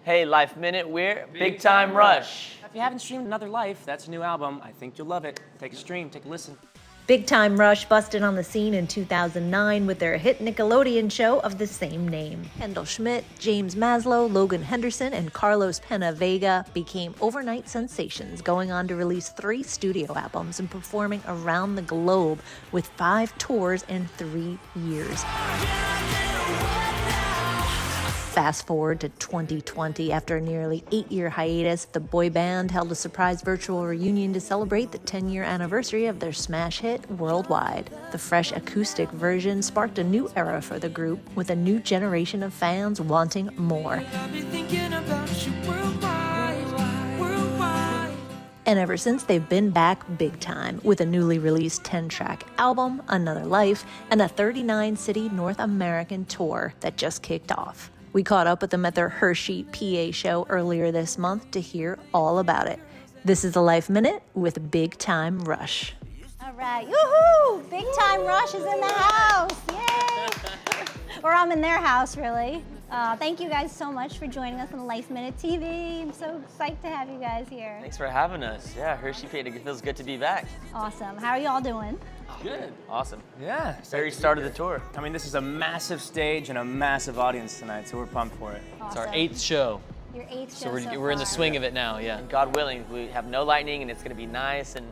Hey, Life Minute, we're Big Time Rush. If you haven't streamed Another Life, that's a new album. I think you'll love it. Take a stream, take a listen. Big Time Rush busted on the scene in 2009 with their hit Nickelodeon show of the same name. Kendall Schmidt, James Maslow, Logan Henderson, and Carlos PenaVega became overnight sensations, going on to release 3 studio albums and performing around the globe with 5 tours in 3 years. Fast forward to 2020, after a nearly 8-year hiatus, the boy band held a surprise virtual reunion to celebrate the 10-year anniversary of their smash hit Worldwide. The fresh acoustic version sparked a new era for the group, with a new generation of fans wanting more. And ever since, they've been back big time, with a newly released 10-track album, Another Life, and a 39-city North American tour that just kicked off. We caught up with them at their Hershey, PA show earlier this month to hear all about it. This is the Life Minute with Big Time Rush. All right, yoo-hoo! Big Time Rush is in the house, yay! Or I'm in their house, really. Thank you guys so much for joining us on Life Minute TV. I'm so psyched to have you guys here. Thanks for having us. Yeah, Hershey PA, it feels good to be back. Awesome. How are y'all doing? Good. Awesome. Yeah. Very start of the tour. I mean, this is a massive stage and a massive audience tonight, so we're pumped for it. Awesome. It's our 8th show. Your 8th So show we're in the far. swing of it now, yeah. God willing, we have no lightning and it's going to be nice and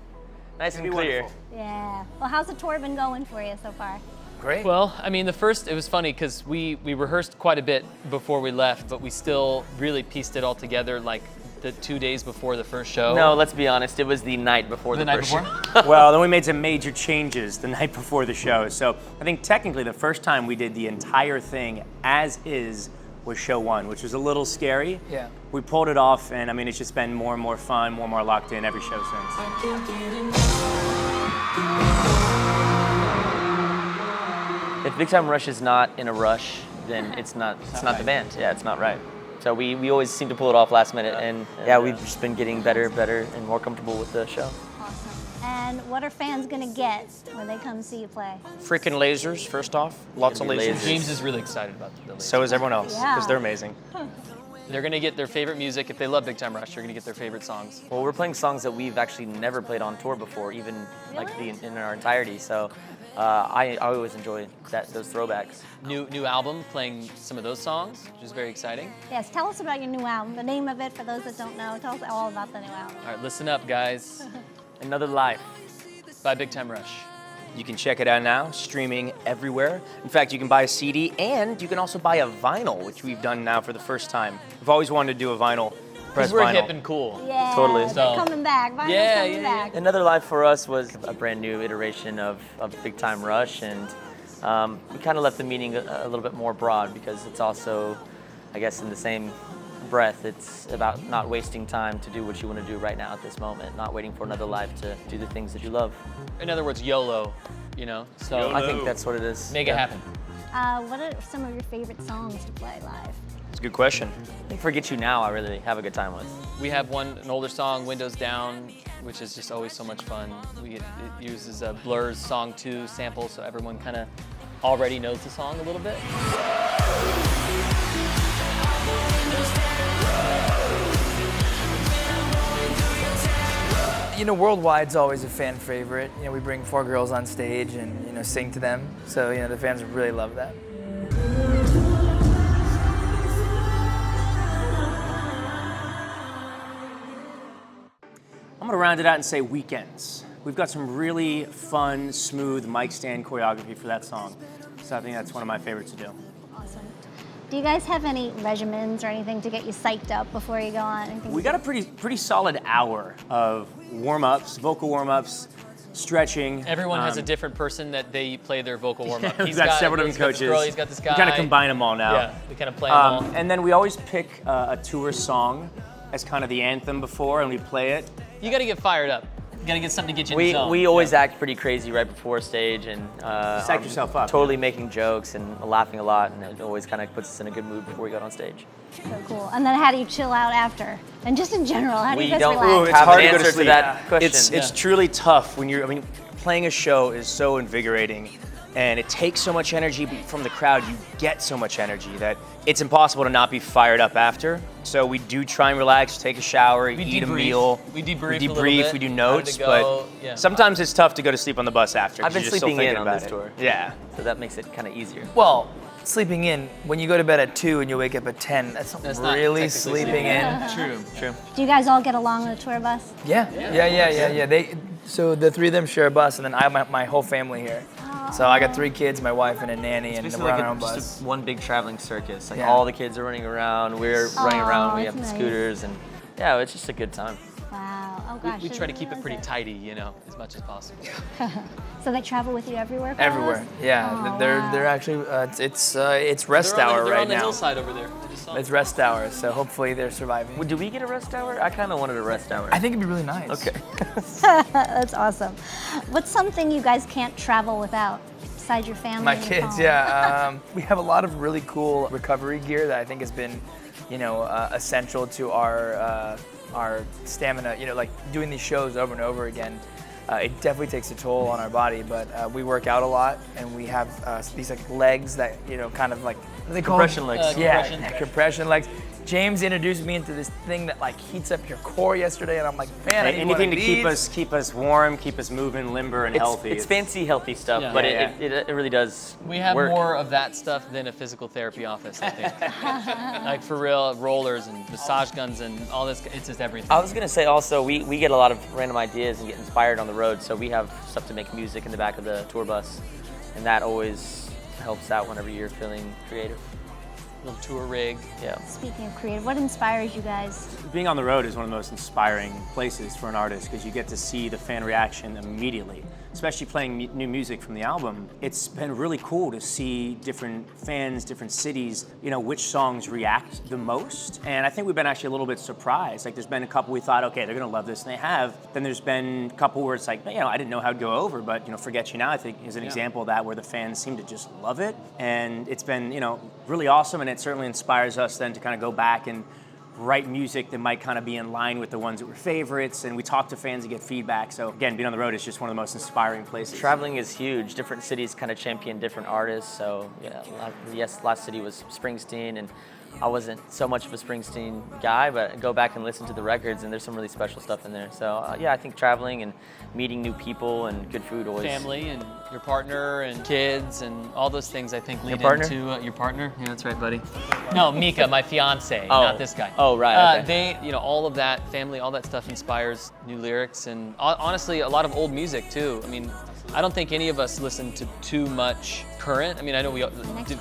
clear. Wonderful. Yeah. Well, how's the tour been going for you so far? Great. Well, I mean, it was funny because we rehearsed quite a bit before we left, but we still really pieced it all together like the 2 days before the first show. No, let's be honest, it was the night before the night first before? show. Well, then we made some major changes the night before the show. So I think technically the first time we did the entire thing as is was show 1, which was a little scary. Yeah. We pulled it off, and I mean, it's just been more and more fun, more and more locked in every show since. If Big Time Rush is not in a rush, then it's not the band. Yeah, it's not right. So we always seem to pull it off last minute, and yeah, we've just been getting better, and more comfortable with the show. Awesome. And what are fans gonna get when they come see you play? Freaking lasers, first off. Lots of Gonna be lasers. lasers. James is really excited about the So is everyone else, because Yeah. they're amazing. They're gonna get their favorite music. If they love Big Time Rush, they're gonna get their favorite songs. Well, we're playing songs that we've actually never played on tour before, even like in our entirety. So I always enjoy those throwbacks. New album, playing some of those songs, which is very exciting. Yes, tell us about your new album, the name of it for those that don't know. Tell us all about the new album. All right, listen up, guys. Another Life. By Big Time Rush. You can check it out now, streaming everywhere. In fact, you can buy a CD, and you can also buy a vinyl, which we've done now for the first time. We've always wanted to do a vinyl, press Because we're vinyl. hip and cool. Yeah, Totally. they're So- coming back. Vinyl's Yeah, coming yeah, back. Another Life for us was a brand new iteration of Big Time Rush, and we kind of left the meaning a little bit more broad because it's also, I guess, in the same breath, it's about not wasting time to do what you want to do right now at this moment, not waiting for another life to do the things that you love. In other words, YOLO, you know? So I think that's what it is. make it happen. What are some of your favorite songs to play live? It's a good question. I think Forget You Now I really have a good time with. We have an older song, Windows Down, which is just always so much fun. It uses a Blur's Song 2 sample, so everyone kind of already knows the song a little bit. You know, Worldwide's always a fan favorite. You know, we bring 4 girls on stage and, you know, sing to them. So, you know, the fans really love that. I'm gonna round it out and say Weekends. We've got some really fun, smooth mic stand choreography for that song. So I think that's one of my favorites to do. Awesome. Do you guys have any regimens or anything to get you psyched up before you go on? Anything We got a pretty solid hour of warm-ups, vocal warm-ups, stretching. Everyone has a different person that they play their vocal warm-up. We've got several different he's got this coaches. girl, he's got this guy. We kind of combine them all now. Yeah, we kind of play them all. And then we always pick a tour song as kind of the anthem before, and we play it. You got to get fired up. You got to get something to get you in the zone. We always act pretty crazy right before stage and Psych yourself up. Totally making jokes and laughing a lot, and it always kind of puts us in a good mood before we go on stage. So cool. And then how do you chill out after? And just in general, how do you We guys don't relax? have hard an to go to answer to sleep. that question. It's truly tough when playing a show is so invigorating and it takes so much energy, but from the crowd, you get so much energy that it's impossible to not be fired up after. So we do try and relax, take a shower, eat a meal. We debrief a little we bit. do How notes, did it go? but Yeah. sometimes it's tough to go to sleep on the bus after. I've 'cause been you're just still sleeping in thinking on about this it. tour. Yeah. So that makes it kind of easier. Well, sleeping in, when you go to bed at 2 and you wake up at 10, that's not That's not really technically sleeping in. True. Do you guys all get along on the tour bus? Yeah. So the 3 of them share a bus, and then I have my whole family here. So I got 3 kids, my wife, and a nanny, and Basically we're on like our own just bus. one big traveling circus. Like Yeah. all the kids are running around, we're running around, we that's have the nice. scooters, and yeah, it's just a good time. Wow. Oh We, gosh. we I try to didn't keep it pretty realize tidy, you know, as much as possible. So they travel with you everywhere? Carlos? Everywhere. Yeah, Oh, they're wow. actually it's rest They're on hour the, they're right on the now. hillside over there. I just saw It's rest hour, so hopefully they're surviving. Do we get a rest hour? I kind of wanted a rest hour. I think it'd be really nice. Okay. That's awesome. What's something you guys can't travel without besides your family? My and your kids, phone? yeah. We have a lot of really cool recovery gear that I think has been, essential to our stamina. Like doing these shows over and over again. It definitely takes a toll on our body, but we work out a lot, and we have these like legs that kind of like what are they called? Compression legs. Yeah, compression legs. James introduced me into this thing that like heats up your core yesterday, and I'm like, man, I need one Anything of to these. keep us warm, keep us moving, limber, and healthy. It's fancy, healthy stuff, Yeah. but Yeah, it really does We have work. more of that stuff than a physical therapy office, I think. Like for real, rollers and massage guns and all this, it's just everything. I was gonna say also, we get a lot of random ideas and get inspired on the road, so we have stuff to make music in the back of the tour bus, and that always helps out whenever you're feeling creative. Little tour rig. Yeah. Speaking of creative, what inspires you guys? Being on the road is one of the most inspiring places for an artist because you get to see the fan reaction immediately. Especially playing new music from the album, it's been really cool to see different fans, different cities, which songs react the most. And I think we've been actually a little bit surprised. Like there's been a couple we thought, okay, they're gonna love this, and they have. Then there's been a couple where it's like, I didn't know how it'd go over, but Forget You Now, I think is an example of that where the fans seem to just love it. And it's been, really awesome, and it certainly inspires us then to kind of go back and write music that might kind of be in line with the ones that were favorites, and we talk to fans and get feedback. So again, being on the road is just one of the most inspiring places. Traveling is huge. Different cities kind of champion different artists. So last city was Springsteen, and I wasn't so much of a Springsteen guy, but go back and listen to the records, and there's some really special stuff in there. So I think traveling and meeting new people and good food always. Family and your partner and kids and all those things I think lead partner? into your partner. Yeah, that's right, buddy. No, Mika, my fiance, Oh. not this guy. Oh, right, okay. They, all of that family, all that stuff inspires new lyrics and honestly a lot of old music too. I mean, I don't think any of us listen to too much current. I mean, I know we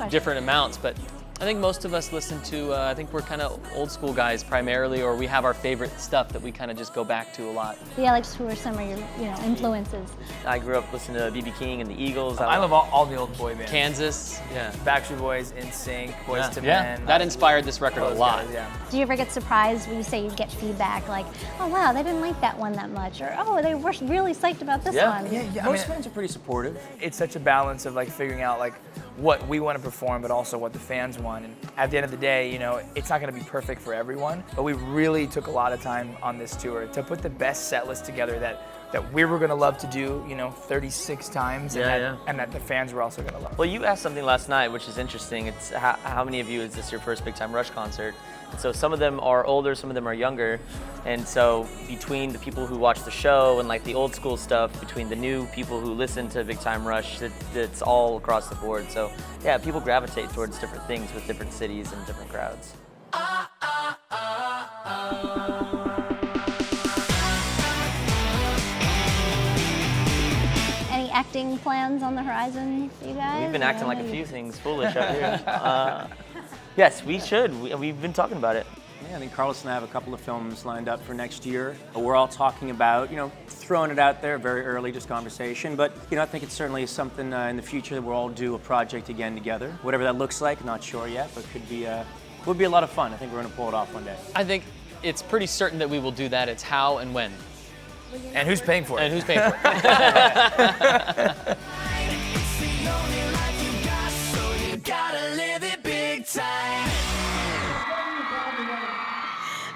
different amounts, but I think most of us listen to, I think we're kind of old school guys primarily, or we have our favorite stuff that we kind of just go back to a lot. Yeah, like who are some of your influences? I grew up listening to B.B. King and the Eagles. I love all the old boy bands. Kansas, yeah. Backstreet Boys, NSYNC, Boys to Yeah, Men. that inspired this record a those lot. guys, yeah. Do you ever get surprised when you say you get feedback like, oh wow, they didn't like that one that much, or oh, they were really psyched about this one? Yeah, Most fans are pretty supportive. it's such a balance of like figuring out like what we want to perform, but also what the fans want. And at the end of the day, it's not going to be perfect for everyone, but we really took a lot of time on this tour to put the best set list together that we were going to love to do, 36 times, and that the fans were also going to love. Well, you asked something last night, which is interesting. It's how many of you is this your first Big Time Rush concert? And so some of them are older, some of them are younger. And so between the people who watch the show and like the old school stuff, between the new people who listen to Big Time Rush, it's all across the board. So yeah, people gravitate towards different things with different cities and different crowds. Any acting plans on the horizon for you guys? We've been acting like a few things foolish out here. Yes, we should. We've been talking about it. Yeah, I think Carlos and I have a couple of films lined up for next year. We're all talking about, throwing it out there, very early, just conversation. But, I think it's certainly something in the future that we'll all do a project again together. Whatever that looks like, not sure yet, but would be a lot of fun. I think we're going to pull it off one day. I think it's pretty certain that we will do that. It's how and when. And who's paying for it? And who's paying for it.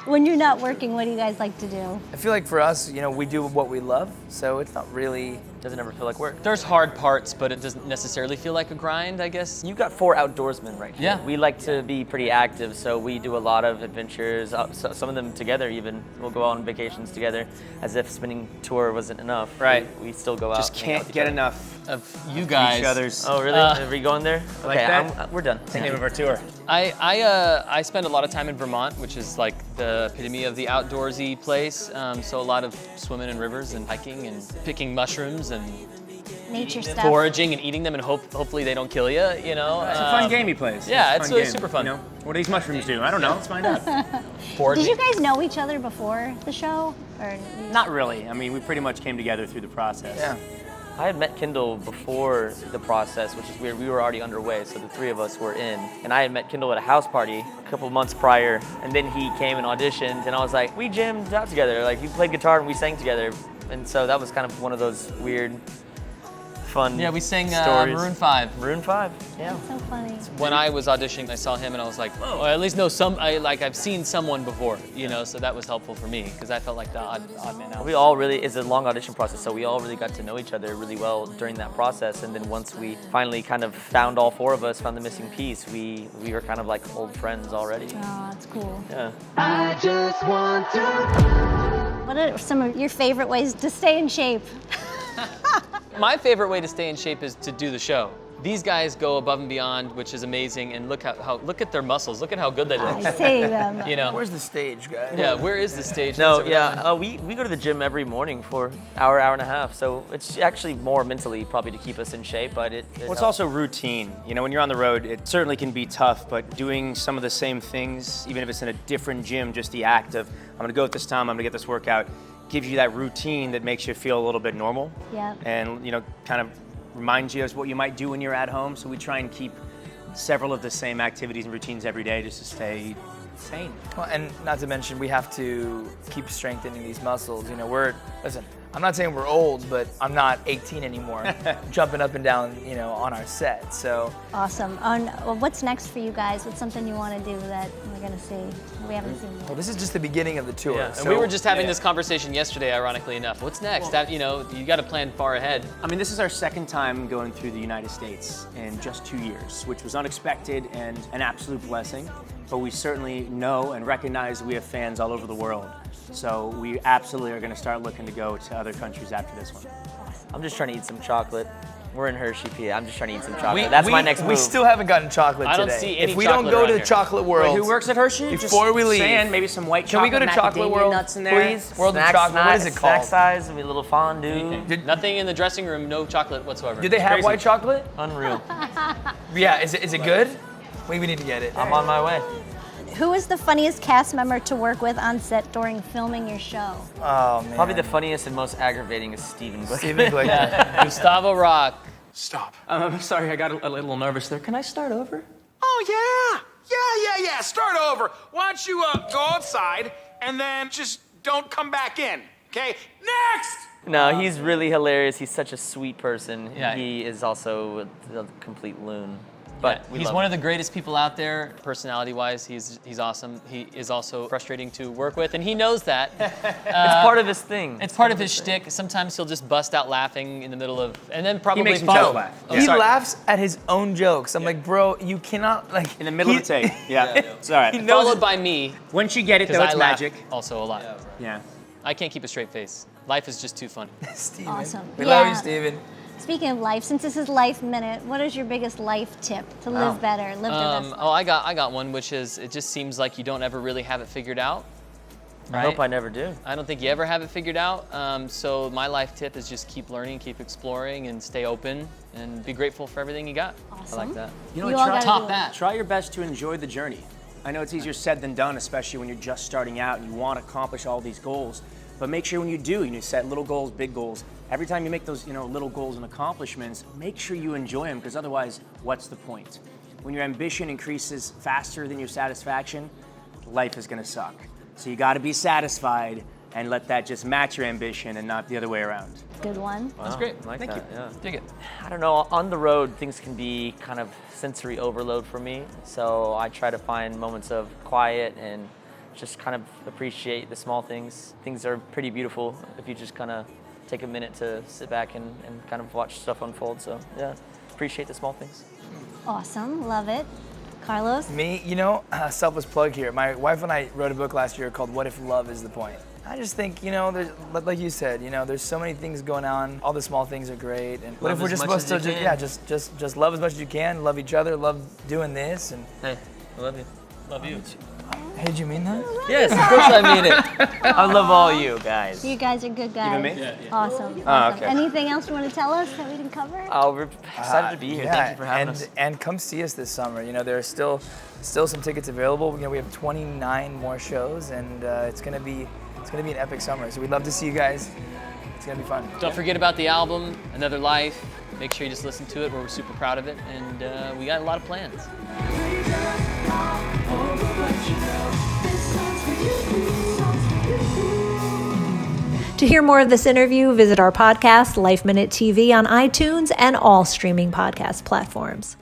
When you're not working, what do you guys like to do? I feel like for us, we do what we love, so it's not really doesn't ever feel like work. There's hard parts, but it doesn't necessarily feel like a grind, I guess. You've got 4 outdoorsmen right here. Yeah. We like to be pretty active, so we do a lot of adventures, some of them together even. We'll go on vacations together, as if spinning tour wasn't enough. Right. We still go out. Just and hang out can't with get each other. enough Of you guys. each other's. Oh, really? Are we going there? Like Okay, that? we're done. That's the name of our tour. I spend a lot of time in Vermont, which is like the epitome of the outdoorsy place. So a lot of swimming in rivers and hiking and picking mushrooms and Nature stuff. foraging and eating them, and hopefully they don't kill you. You know. It's a fun game he plays. Yeah, a it's fun really game, super fun. You know? What do these mushrooms do? I don't know. Let's find out. Did you guys know each other before the show? Or Not really. I mean, we pretty much came together through the process. Yeah. I had met Kendall before the process, which is weird. We were already underway, so the 3 of us were in. And I had met Kendall at a house party a couple months prior, and then he came and auditioned, and I was like, we jammed out together. Like, he played guitar and we sang together. And so that was kind of one of those weird, fun Yeah, we sang stories. Maroon 5. Maroon 5, yeah. so funny. When I was auditioning, I saw him and I was like, whoa, I at least know I've seen someone before, you know, so that was helpful for me because I felt like the odd man out. We all really, it's a long audition process, so we all really got to know each other really well during that process. And then once we finally kind of found all 4 of us, found the missing piece, we were kind of like old friends already. Oh, that's cool. Yeah. What are some of your favorite ways to stay in shape? My favorite way to stay in shape is to do the show. These guys go above and beyond, which is amazing, and look look at their muscles. Look at how good they look. I see them. You know. Where's the stage, guys? Yeah, where is the stage? No, That's yeah, we go to the gym every morning for hour and a half, so it's actually more mentally probably to keep us in shape, but it Well, it's helps. also routine. You know, when you're on the road, it certainly can be tough, but doing some of the same things, even if it's in a different gym, just the act of, I'm gonna go at this time, I'm gonna get this workout, gives you that routine that makes you feel a little bit normal. Yeah. And, you know, kind of reminds you of what you might do when you're at home. So we try and keep several of the same activities and routines every day just to stay sane. Well, and not to mention, we have to keep strengthening these muscles. You know, listen, I'm not saying we're old, but I'm not 18 anymore, jumping up and down, you know, on our set. So Awesome. What's next for you guys? What's something you want to do that we're going to see? We haven't seen yet. well, this is just the beginning of the tour. Yeah, and so, we were just having this conversation yesterday, ironically enough. What's next? You know, you got to plan far ahead. I mean, this is our second time going through the United States in just 2 years, which was unexpected and an absolute blessing. But we certainly know and recognize we have fans all over the world. So we absolutely are going to start looking to go to other countries after this one. I'm just trying to eat some chocolate. We're in Hershey, PA. I'm just trying to eat some chocolate. That's my next move. We still haven't gotten chocolate I don't today. see any if we don't chocolate go around to here. Chocolate World, Who works at Hershey? Before Just we leave, saying, maybe some white can we chocolate, go to Chocolate macadamia World, nuts in there. please? World of Chocolate. What is it Snack called? size, a little fondue. Nothing in the dressing room, no chocolate whatsoever. Do they have crazy. white chocolate? Unreal. Yeah. Is it good? We need to get it. I'm on my way. Who is the funniest cast member to work with on set during filming your show? Oh man. Probably the funniest and most aggravating is Steven. Steven Glickman. Gustavo Rock. Stop. I'm sorry, I got a little nervous there. Can I start over? Oh, yeah. Start over. Why don't you go outside and then just don't come back in, okay? Next! No, he's really hilarious. He's such a sweet person. Yeah. He is also a complete loon. But we he's love one him. of the greatest people out there, personality-wise. He's awesome. He is also frustrating to work with, and he knows that. It's part of his thing. It's part of his shtick. Sometimes he'll just bust out laughing in the middle of, and then probably makes me follow. laugh. Oh, He sorry. laughs at his own jokes. I'm like, bro, you cannot like. In the middle of the take. Yeah. It's all right. He knows Followed by me, Once you get it, because though, I it's laugh magic. also a lot. Yeah. I can't keep a straight face. Life is just too fun. Steven. Awesome. We love Yeah. you, Steven. Speaking of life, since this is Life Minute, what is your biggest life tip to live better, live the best life? Oh, I got one, which is it just seems like you don't ever really have it figured out. I hope I never do. I don't think you ever have it figured out. So my life tip is just keep learning, keep exploring, and stay open, and be grateful for everything you got. Awesome. I like that. You know, You all try, gotta Top do it. that. try your best to enjoy the journey. I know it's easier said than done, especially when you're just starting out and you want to accomplish all these goals. But make sure when you do, you set little goals, big goals. Every time you make those, little goals and accomplishments, make sure you enjoy them, because otherwise, what's the point? When your ambition increases faster than your satisfaction, life is going to suck. So you got to be satisfied and let that just match your ambition and not the other way around. Good one. That's great. I like Thank that, yeah. Dig it. I don't know, on the road, things can be kind of sensory overload for me. So I try to find moments of quiet and just kind of appreciate the small things. Things are pretty beautiful if you just kind of take a minute to sit back and kind of watch stuff unfold. So yeah, appreciate the small things. Awesome, love it. Carlos? Me, you know, selfless plug here. My wife and I wrote a book last year called What If Love Is the Point? I just think, you know, there's, like you said, you know, there's so many things going on. All the small things are great. And what if we're just supposed to, just love as much as you can, love each other, love doing this, and Hey, I love you. Love you. hey, did you mean that? Yes, of course I mean it. I love all you guys. You guys are good guys. Even me? Yeah. Awesome. Oh, awesome. okay. Anything else you want to tell us that we didn't cover? Oh, we're excited to be here. Thank you for having us. And come see us this summer. You know, there are still some tickets available. You know, we have 29 more shows, and it's gonna be an epic summer. So we'd love to see you guys. It's gonna be fun. Don't forget about the album, Another Life. Make sure you just listen to it. We're super proud of it, and we got a lot of plans. To hear more of this interview, visit our podcast, LifeMinute TV, on iTunes and all streaming podcast platforms.